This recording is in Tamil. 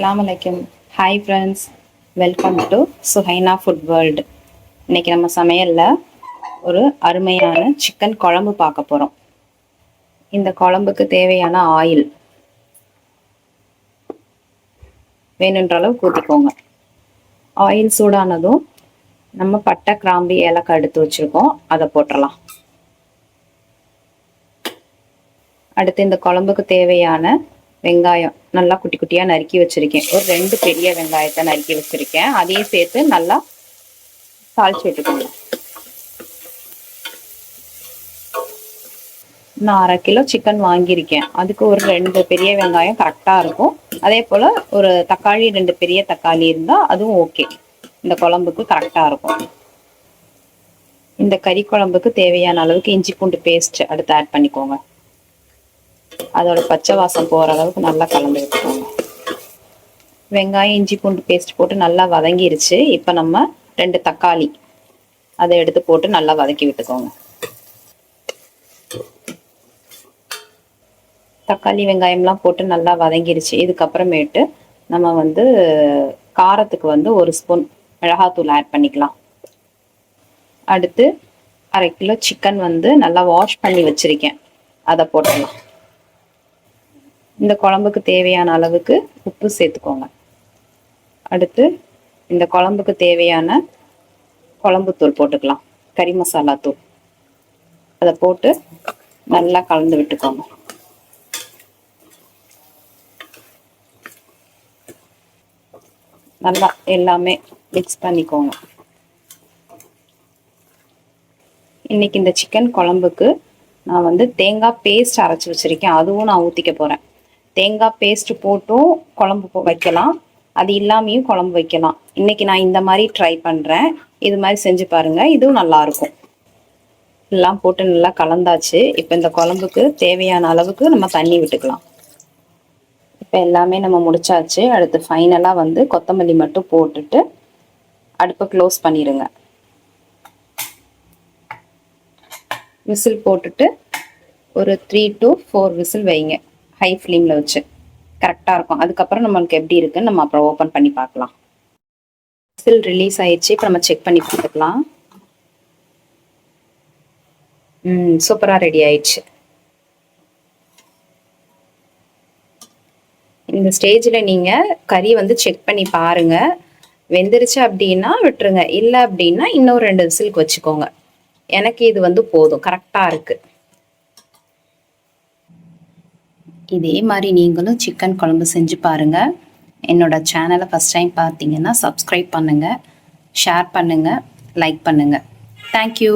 அஸ்ஸலாமு அலைக்கும். Hi friends, welcome to Suhaina food world. இன்றைக்கி நம்ம சமையலில் ஒரு அருமையான சிக்கன் குழம்பு பார்க்க போகிறோம். இந்த குழம்புக்கு தேவையான ஆயில் வேணுன்ற அளவு ஊற்றிக்கோங்க. ஆயில் சூடானதும் நம்ம பட்டை, கிராம்பு, ஏலக்காய் எடுத்து வச்சுருக்கோம், அதை போட்டுடலாம். அடுத்து இந்த குழம்புக்கு தேவையான வெங்காயம் நல்லா குட்டி குட்டியாக நறுக்கி வச்சுருக்கேன். ஒரு 2 பெரிய வெங்காயத்தை நறுக்கி வச்சுருக்கேன். அதையும் சேர்த்து நல்லா தாளிச்சு விட்டுக்கோங்க. நான் 1/2 கிலோ சிக்கன் வாங்கியிருக்கேன். அதுக்கு ஒரு 2 பெரிய வெங்காயம் கரெக்டாக இருக்கும். அதே போல் ஒரு தக்காளி, 2 பெரிய தக்காளி இருந்தால் அதுவும் ஓகே. இந்த குழம்புக்கு கரெக்டாக இருக்கும். இந்த கறி குழம்புக்கு தேவையான அளவுக்கு இஞ்சி பூண்டு பேஸ்ட் அடுத்து ஆட் பண்ணிக்கோங்க. அதோட பச்சை வாசம் போகிற அளவுக்கு நல்லா கலந்து விட்டுக்கோங்க. வெங்காயம், இஞ்சி பூண்டு பேஸ்ட் போட்டு நல்லா வதங்கிருச்சு. இப்போ நம்ம 2 தக்காளி அதை எடுத்து போட்டு நல்லா வதக்கி விட்டுக்கோங்க. தக்காளி வெங்காயம்லாம் போட்டு நல்லா வதங்கிருச்சு. இதுக்கப்புறமேட்டு நம்ம காரத்துக்கு 1 ஸ்பூன் மிளகாத்தூள் ஆட் பண்ணிக்கலாம். அடுத்து 1/2 கிலோ சிக்கன் நல்லா வாஷ் பண்ணி வச்சுருக்கேன், அதை போட்டுடலாம். இந்த குழம்புக்கு தேவையான அளவுக்கு உப்பு சேர்த்துக்கோங்க. அடுத்து இந்த குழம்புக்கு தேவையான குழம்புத்தூள் போட்டுக்கலாம், கறி மசாலா தூள். அதை போட்டு நல்லா கலந்து விட்டுக்கோங்க. நல்லா எல்லாமே மிக்ஸ் பண்ணிக்கோங்க. இன்னைக்கு இந்த சிக்கன் குழம்புக்கு நான் தேங்காய் பேஸ்ட் அரைச்சி வச்சுருக்கேன், அதுவும் நான் ஊற்றிக்க போகிறேன். தேங்காய் பேஸ்ட் போட்டும் குழம்பு வைக்கலாம், அது இல்லாமையும் குழம்பு வைக்கலாம். இன்னைக்கு நான் இந்த மாதிரி ட்ரை பண்ணுறேன். இது மாதிரி செஞ்சு பாருங்கள், இதுவும் நல்லாயிருக்கும். எல்லாம் போட்டு நல்லா கலந்தாச்சு. இப்போ இந்த குழம்புக்கு தேவையான அளவுக்கு நம்ம தண்ணி விட்டுக்கலாம். இப்போ எல்லாமே நம்ம முடிச்சாச்சு. அடுத்து ஃபைனலாக கொத்தமல்லி மட்டும் போட்டுட்டு அடுப்பை க்ளோஸ் பண்ணிடுங்க. விசில் போட்டுட்டு ஒரு 3 to 4 விசில் வைங்க, ஹை ஃப்ளேமில் வச்சு. கரெக்டாக இருக்கும். அதுக்கப்புறம் நம்மளுக்கு எப்படி இருக்குன்னு நம்ம அப்புறம் ஓப்பன் பண்ணி பார்க்கலாம். விசில் ரிலீஸ் ஆயிடுச்சு. இப்போ நம்ம செக் பண்ணி பார்த்துக்கலாம். சூப்பராக ரெடி ஆயிடுச்சு. இந்த ஸ்டேஜில் நீங்கள் கறி செக் பண்ணி பாருங்கள். வெந்துருச்சு அப்படின்னா விட்டுருங்க, இல்லை அப்படின்னா இன்னும் 2 விசிலுக்கு வச்சுக்கோங்க. எனக்கு இது போதும், கரெக்டாக இருக்குது. இதே மாதிரி நீங்களும் சிக்கன் குழம்பு செஞ்சு பாருங்கள். என்னோட சேனலை ஃபஸ்ட் டைம் பார்த்தீங்கன்னா சப்ஸ்கிரைப் பண்ணுங்கள், ஷேர் பண்ணுங்கள், லைக் பண்ணுங்கள். தேங்க்யூ.